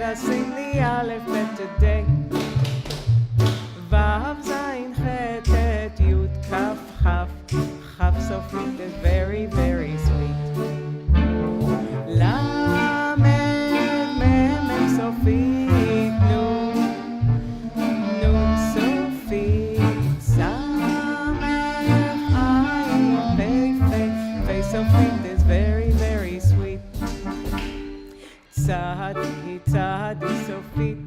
Let's sing the Aleph-Beth today. Vav, Zayin, Chet, Tet, Yud, Kaf, Chaf. Chaf sofit is very, very sweet. Lamed, Mem, sofit, Nun. Nun sofit. Samech, Ayin, Pei sofit is very, very sweet. Tzadi, Tzadi sofit.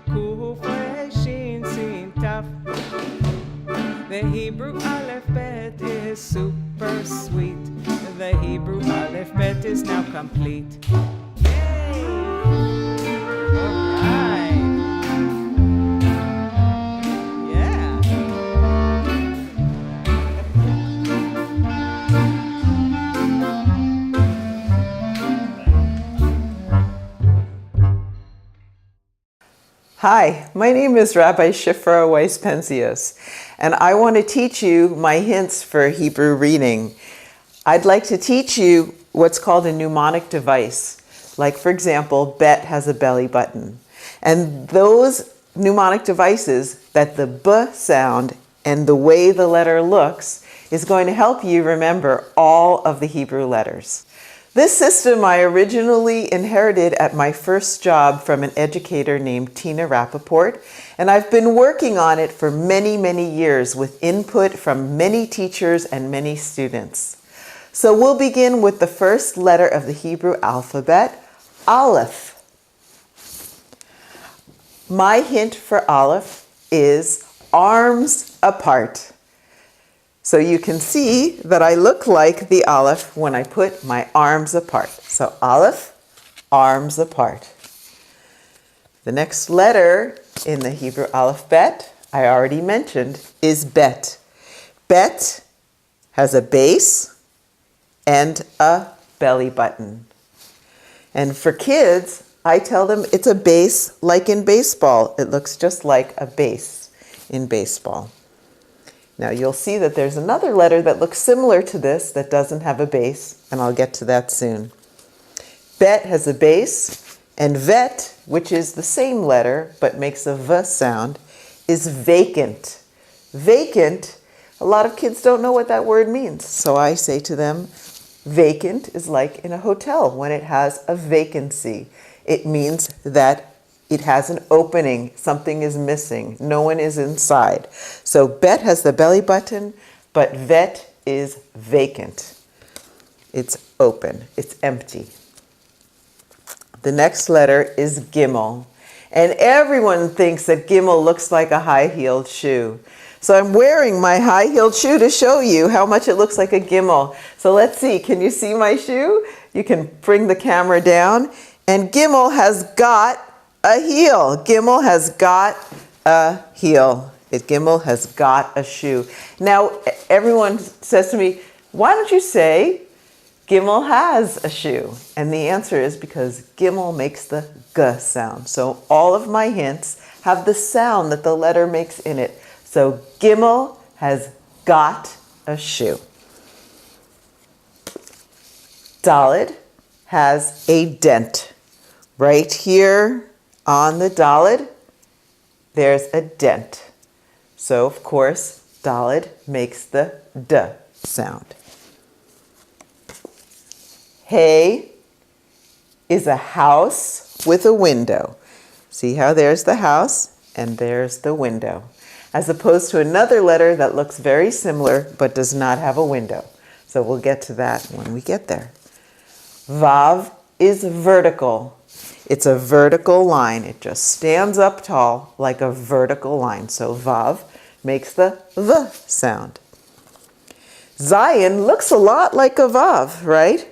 Kuf, Re, Shin, Sin, Taf. The Hebrew Aleph-Beth is super sweet. The Hebrew Aleph-Beth is now complete. Yay! All right. Yeah. Hi, my name is Rabbi Shifra Weiss-Penzias, and I want to teach you my hints for Hebrew reading. I'd like to teach you what's called a mnemonic device. Like, for example, bet has a belly button. And those mnemonic devices, that the B sound and the way the letter looks, is going to help you remember all of the Hebrew letters. This system I originally inherited at my first job from an educator named Tina Rappaport, and I've been working on it for many, many years with input from many teachers and many students. So we'll begin with the first letter of the Hebrew alphabet, Aleph. My hint for Aleph is arms apart. So you can see that I look like the Aleph when I put my arms apart. So Aleph, arms apart. The next letter in the Hebrew Aleph-Bet, I already mentioned, is Bet. Bet has a base and a belly button. And for kids, I tell them it's a base like in baseball. It looks just like a base in baseball. Now you'll see that there's another letter that looks similar to this that doesn't have a base, and I'll get to that soon. Bet has a base, and vet, which is the same letter but makes a V sound, is vacant. Vacant, a lot of kids don't know what that word means, so I say to them, vacant is like in a hotel when it has a vacancy. It means that it has an opening, something is missing, no one is inside. So bet has the belly button, but vet is vacant. It's open, it's empty. The next letter is Gimel. And everyone thinks that Gimel looks like a high-heeled shoe. So I'm wearing my high-heeled shoe to show you how much it looks like a Gimel. So let's see, can you see my shoe? You can bring the camera down. And Gimel has got a heel. Gimel has got a heel. Gimel has got a shoe. Now, everyone says to me, why don't you say Gimel has a shoe? And the answer is because Gimel makes the G sound. So all of my hints have the sound that the letter makes in it. So Gimel has got a shoe. Daled has a dent. Right here on the Daled, there's a dent. So, of course, Daled makes the D sound. Hey is a house with a window. See how there's the house and there's the window. As opposed to another letter that looks very similar but does not have a window. So we'll get to that when we get there. Vav is vertical. It's a vertical line. It just stands up tall like a vertical line. So Vav makes the V sound. Zayin looks a lot like a Vav, right?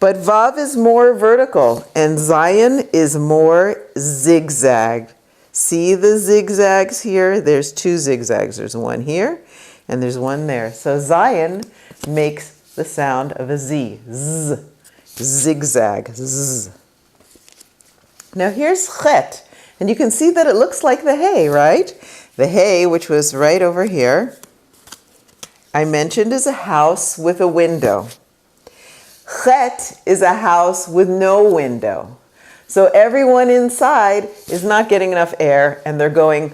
But Vav is more vertical and Zayin is more zigzag. See the zigzags here? There's two zigzags. There's one here and there's one there. So Zayin makes the sound of a Z. Z. Zigzag. Z. Now here's Chet, and you can see that it looks like the hay, right? The hay, which was right over here, I mentioned is a house with a window. Chet is a house with no window. So everyone inside is not getting enough air and they're going,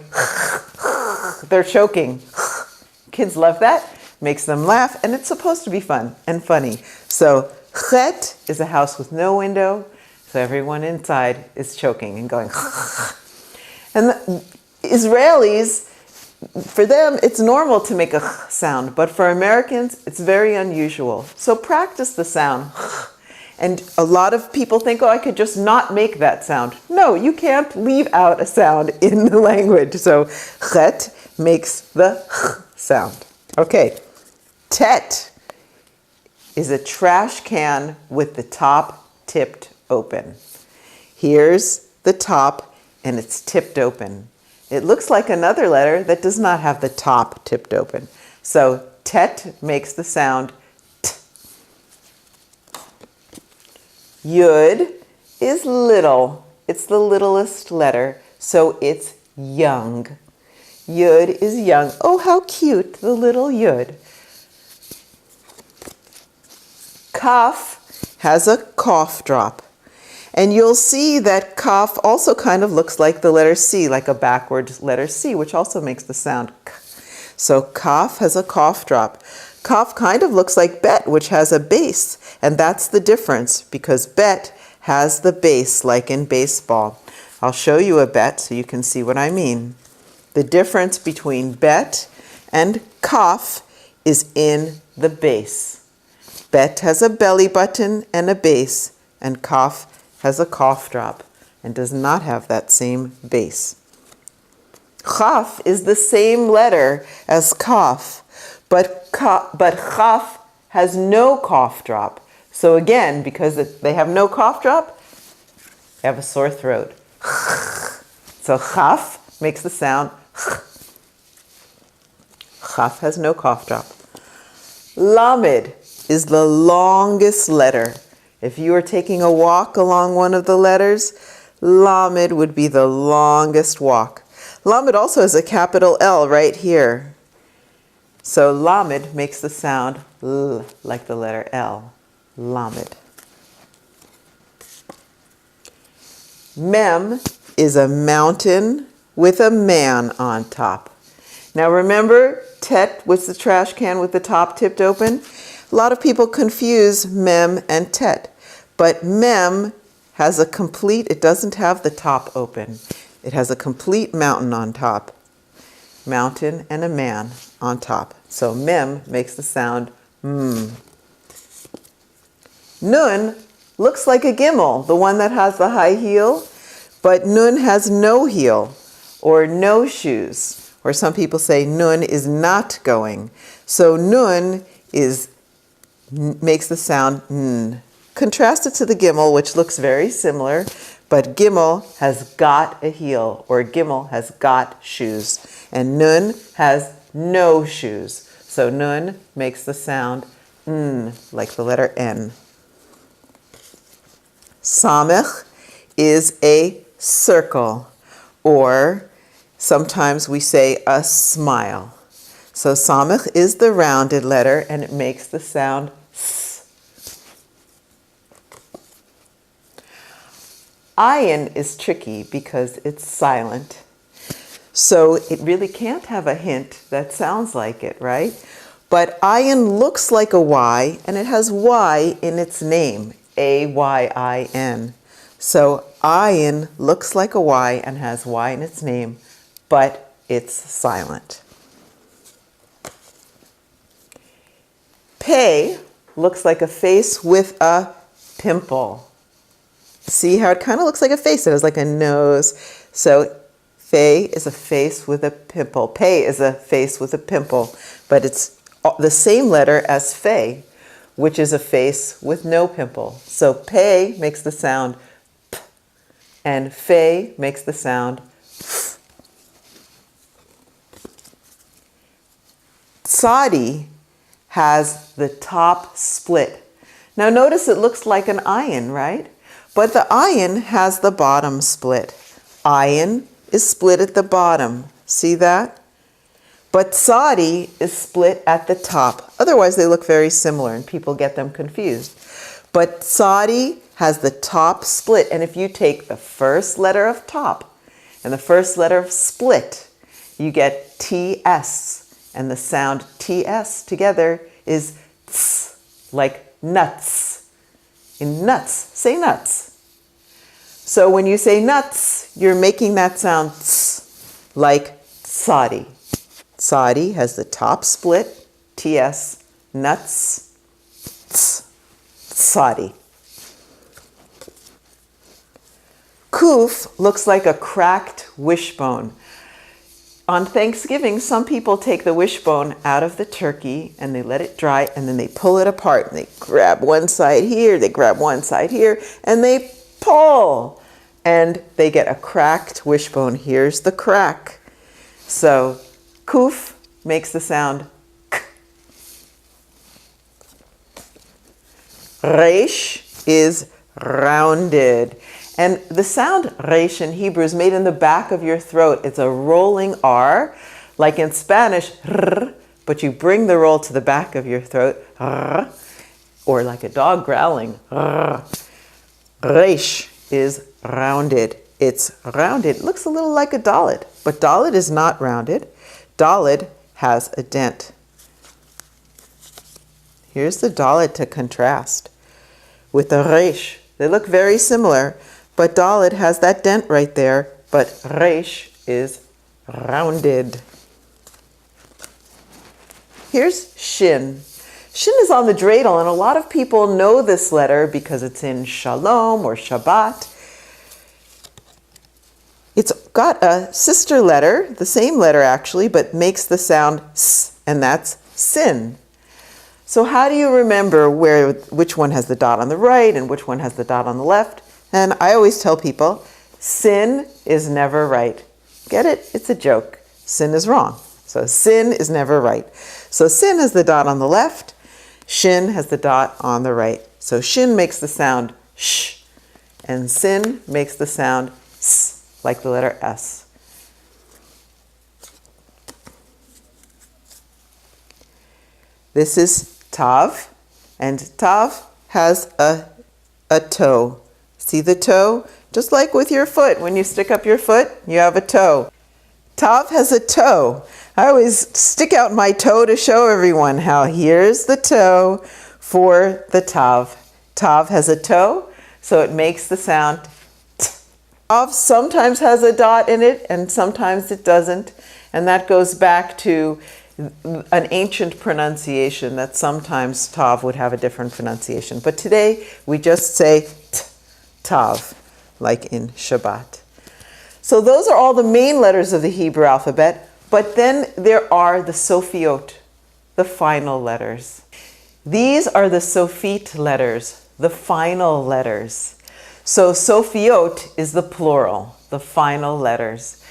they're choking. Kids love that, makes them laugh, and it's supposed to be fun and funny. So chet is a house with no window, so everyone inside is choking and going. And the Israelis, for them, it's normal to make a sound, but for Americans, it's very unusual. So practice the sound. And a lot of people think, oh, I could just not make that sound. No, you can't leave out a sound in the language. So chet makes the sound. Okay, tet is a trash can with the top tipped open. Here's the top and it's tipped open. It looks like another letter that does not have the top tipped open. So tet makes the sound t. Yud is little. It's the littlest letter, so it's young. Yud is young. Oh, how cute, the little yud. Kaf has a cough drop. And you'll see that kaf also kind of looks like the letter C, like a backwards letter C, which also makes the sound k. So kaf has a cough drop. Kaf kind of looks like bet, which has a base. And that's the difference, because bet has the base, like in baseball. I'll show you a bet so you can see what I mean. The difference between bet and kaf is in the base. Bet has a belly button and a base, and kaf has a cough drop and does not have that same base. Chaf is the same letter as kaf, but chaf has no cough drop. So again, because they have no cough drop, they have a sore throat. So chaf makes the sound. Chaf has no cough drop. Lamed is the longest letter. If you were taking a walk along one of the letters, Lamed would be the longest walk. Lamed also has a capital L right here. So Lamed makes the sound L, like the letter L. Lamed. Mem is a mountain with a man on top. Now remember, tet was the trash can with the top tipped open. A lot of people confuse mem and tet, but mem has a complete, it doesn't have the top open. It has a complete mountain on top. Mountain and a man on top. So mem makes the sound mm. Nun looks like a gimel, the one that has the high heel, but nun has no heel or no shoes. Or some people say nun is not going. So nun makes the sound n. Contrast it to the gimel, which looks very similar, but gimel has got a heel, or gimel has got shoes, and nun has no shoes. So nun makes the sound n, like the letter N. Samech is a circle, or sometimes we say a smile. So samech is the rounded letter, and it makes the sound s. Ayin is tricky because it's silent. So it really can't have a hint that sounds like it, right? But ayin looks like a Y, and it has Y in its name, A-Y-I-N. So ayin looks like a Y and has Y in its name, but it's silent. Pei looks like a face with a pimple. See how it kind of looks like a face? It has like a nose. So Fei is a face with a pimple. Pei is a face with a pimple, but it's the same letter as Fei, which is a face with no pimple. So Pei makes the sound P, and Fei makes the sound F. Tzadi has the top split. Now notice it looks like an ayin, right? But the ayin has the bottom split. Ayin is split at the bottom. See that? But tzadi is split at the top. Otherwise they look very similar and people get them confused. But tzadi has the top split. And if you take the first letter of top and the first letter of split, you get TS. And the sound TS together is ts, like nuts. In nuts, say nuts. So when you say nuts, you're making that sound ts, like tsadi. Tsadi has the top split, TS, nuts, ts, tsadi. Kuf looks like a cracked wishbone. On Thanksgiving, some people take the wishbone out of the turkey and they let it dry and then they pull it apart and they grab one side here, they grab one side here, and they pull. And they get a cracked wishbone. Here's the crack. So kuf makes the sound k. Resh is rounded. And the sound resh in Hebrew is made in the back of your throat. It's a rolling R, like in Spanish, r, but you bring the roll to the back of your throat, r, or like a dog growling, r. Resh is rounded. It's rounded. It looks a little like a dalet, but dalet is not rounded. Dalet has a dent. Here's the dalet to contrast with the resh. They look very similar. But dalet has that dent right there, but resh is rounded. Here's shin. Shin is on the dreidel, and a lot of people know this letter because it's in Shalom or Shabbat. It's got a sister letter, the same letter actually, but makes the sound s, and that's sin. So how do you remember which one has the dot on the right and which one has the dot on the left? And I always tell people, sin is never right. Get it? It's a joke. Sin is wrong. So sin is never right. So sin has the dot on the left. Shin has the dot on the right. So shin makes the sound sh. And sin makes the sound s, like the letter S. This is tav. And tav has a toe. See the toe? Just like with your foot. When you stick up your foot, you have a toe. Tav has a toe. I always stick out my toe to show everyone how here's the toe for the tav. Tav has a toe, so it makes the sound t. Tav sometimes has a dot in it and sometimes it doesn't. And that goes back to an ancient pronunciation that sometimes tav would have a different pronunciation. But today we just say t. Tav, like in Shabbat. So those are all the main letters of the Hebrew alphabet, but then there are the sofiot, the final letters. These are the sofit letters, the final letters. So sofiot is the plural, the final letters.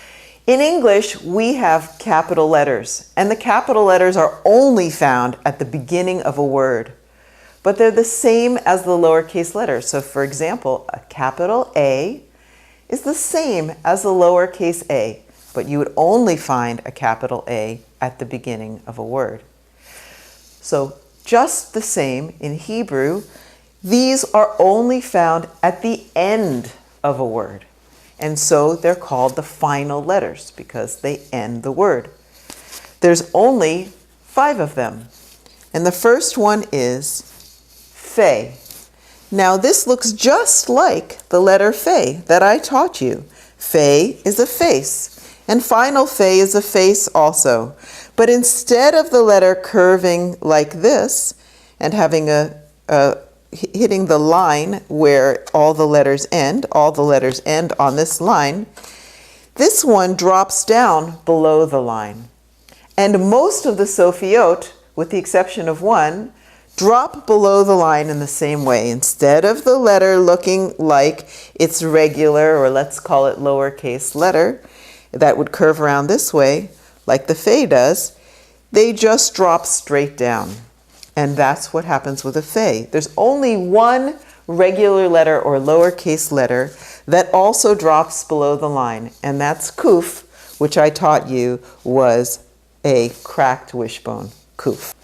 In English, we have capital letters, and the capital letters are only found at the beginning of a word. But they're the same as the lowercase letters. So for example, a capital A is the same as a lowercase a, but you would only find a capital A at the beginning of a word. So just the same in Hebrew, these are only found at the end of a word. And so they're called the final letters because they end the word. There's only 5 of them. And the first one is Fe. Now this looks just like the letter Fe that I taught you. Fe is a face, and final Fe is a face also. But instead of the letter curving like this and having hitting the line where all the letters end on this line, this one drops down below the line. And most of the sofiot, with the exception of one, drop below the line in the same way. Instead of the letter looking like its regular, or let's call it lowercase letter, that would curve around this way, like the Fe does, they just drop straight down. And that's what happens with a Fe. There's only one regular letter or lowercase letter that also drops below the line, and that's Kuf, which I taught you was a cracked wishbone, Kuf.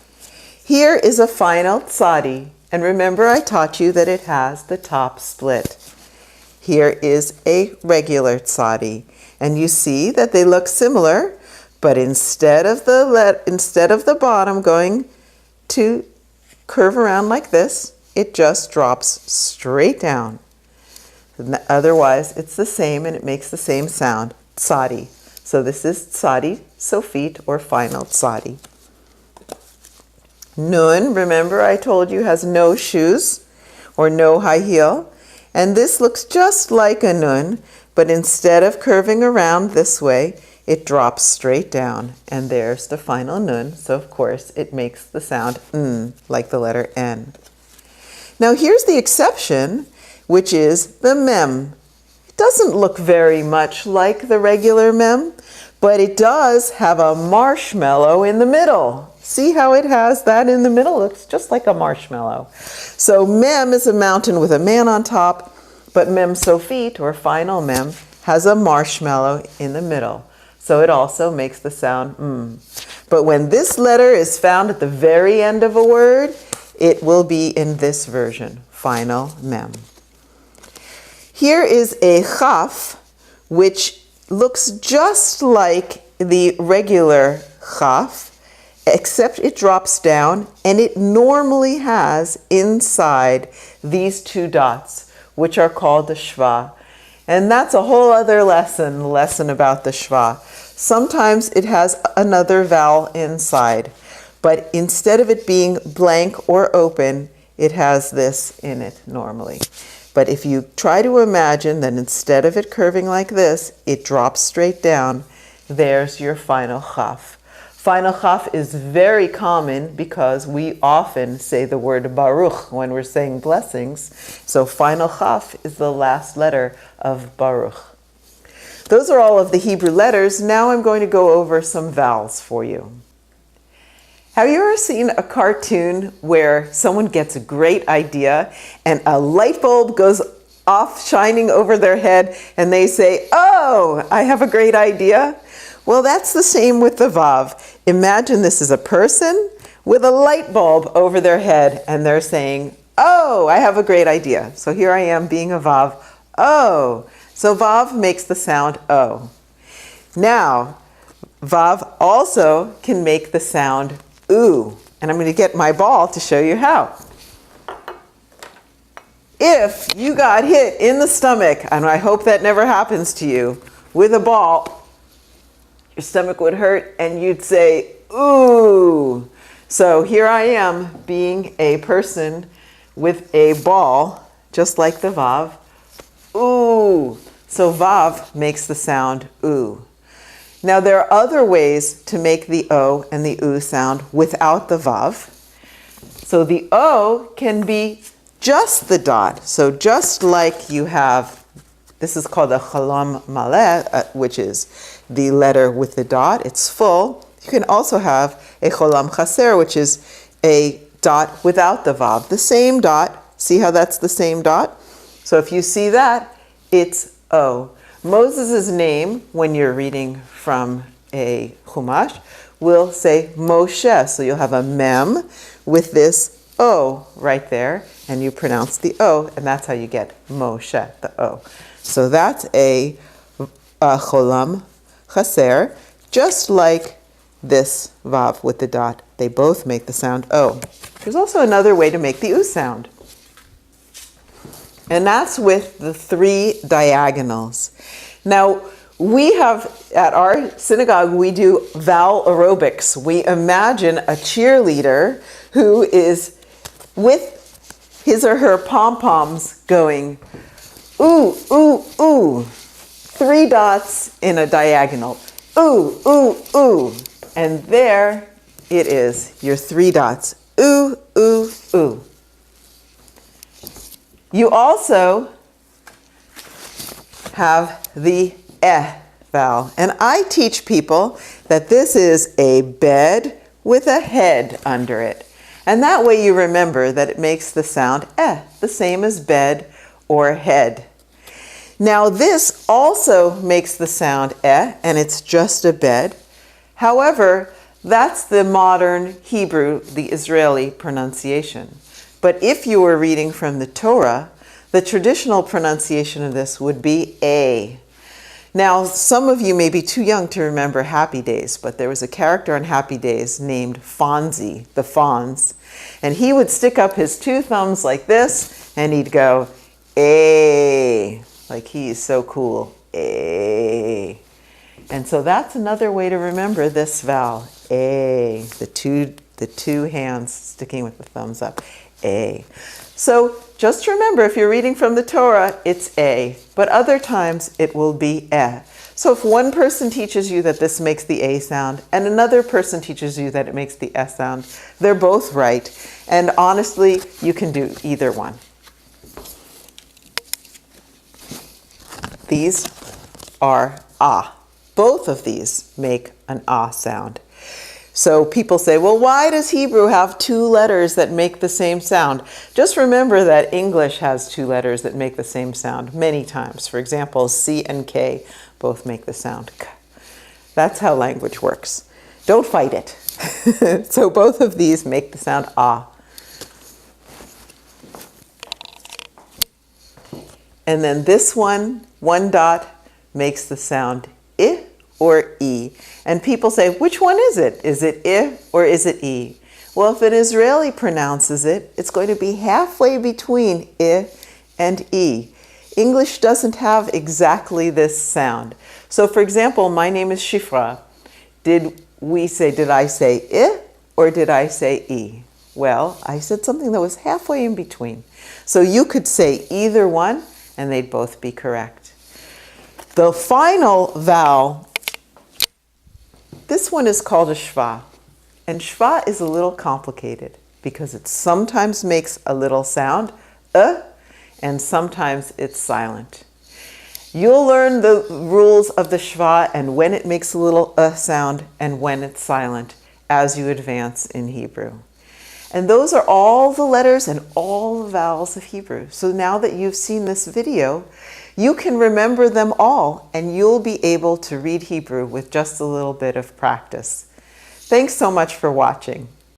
Here is a final tzadi, And remember, I taught you that it has the top split. Here is a regular tzadi. And you see that they look similar, but instead of the bottom going to curve around like this, it just drops straight down. Otherwise, it's the same and it makes the same sound, tzadi. So this is tzadi, sofit, or final tzadi. Nun, remember I told you, has no shoes or no high heel. And this looks just like a nun, but instead of curving around this way, it drops straight down. And there's the final nun. So of course it makes the sound n, like the letter N. Now here's the exception, which is the mem. It doesn't look very much like the regular mem, but it does have a marshmallow in the middle. See how it has that in the middle? It looks just like a marshmallow. So mem is a mountain with a man on top, but mem sofit, or final mem, has a marshmallow in the middle. So it also makes the sound mm. But when this letter is found at the very end of a word, it will be in this version, final mem. Here is a chaf, which looks just like the regular chaf, except it drops down, and it normally has inside these two dots, which are called the shva. And that's a whole other lesson about the shva. Sometimes it has another vowel inside, but instead of it being blank or open, it has this in it normally. But if you try to imagine that instead of it curving like this, it drops straight down, there's your final chaf. Final chaf is very common because we often say the word Baruch when we're saying blessings. So final chaf is the last letter of Baruch. Those are all of the Hebrew letters. Now I'm going to go over some vowels for you. Have you ever seen a cartoon where someone gets a great idea and a light bulb goes off shining over their head and they say, "Oh, I have a great idea"? Well, that's the same with the Vav. Imagine this is a person with a light bulb over their head and they're saying, "Oh, I have a great idea." So here I am being a Vav. Oh. So Vav makes the sound O. Now, Vav also can make the sound oo. And I'm going to get my ball to show you how. If you got hit in the stomach, and I hope that never happens to you, with a ball, your stomach would hurt and you'd say, ooh. So here I am being a person with a ball, just like the Vav. Ooh. So Vav makes the sound oo. Now there are other ways to make the O and the oo sound without the Vav. So the O can be just the dot. So just like you have, this is called a cholam maleh, which is the letter with the dot. It's full. You can also have a cholam chaser, which is a dot without the Vav. The same dot. See how that's the same dot? So if you see that, it's O. Moses' name, when you're reading from a Chumash, will say Moshe. So you'll have a mem with this O right there, and you pronounce the O, and that's how you get Moshe, the O. So that's a cholam chaser, just like this Vav with the dot. They both make the sound O. There's also another way to make the oo sound. And that's with the three diagonals. Now, we have, at our synagogue, we do vowel aerobics. We imagine a cheerleader who is with his or her pom-poms going, ooh, ooh, ooh. 3 dots in a diagonal. Ooh, ooh, ooh. And there it is, your 3 dots. Ooh, ooh, ooh. You also have the vowel. And I teach people that this is a bed with a head under it. And that way you remember that it makes the sound the same as bed or head. Now this also makes the sound and it's just a bed. However, that's the modern Hebrew, the Israeli pronunciation. But if you were reading from the Torah, the traditional pronunciation of this would be A. Now, some of you may be too young to remember Happy Days, but there was a character on Happy Days named Fonzie, the Fonz, and he would stick up his two thumbs like this, and he'd go, A, like he is so cool, A. And so that's another way to remember this vowel, A, the two hands sticking with the thumbs up, A. So just remember, if you're reading from the Torah, it's A, but other times it will be E. So if one person teaches you that this makes the A sound and another person teaches you that it makes the S sound, they're both right. And honestly, you can do either one. These are Ah. Both of these make an Ah sound. So people say, well, why does Hebrew have two letters that make the same sound? Just remember that English has two letters that make the same sound many times. For example, C and K both make the sound K. That's how language works. Don't fight it. So both of these make the sound Ah. And then this one dot, makes the sound I or E. And people say, which one is it? Is it I or is it E? Well, if an Israeli pronounces it, it's going to be halfway between I and E. English doesn't have exactly this sound. So for example, my name is Shifra. Did I say I or did I say E? Well, I said something that was halfway in between. So you could say either one and they'd both be correct. The final vowel, this one is called a shva. And shva is a little complicated because it sometimes makes a little sound, and sometimes it's silent. You'll learn the rules of the shva and when it makes a little sound and when it's silent as you advance in Hebrew. And those are all the letters and all the vowels of Hebrew. So now that you've seen this video, you can remember them all and you'll be able to read Hebrew with just a little bit of practice. Thanks so much for watching.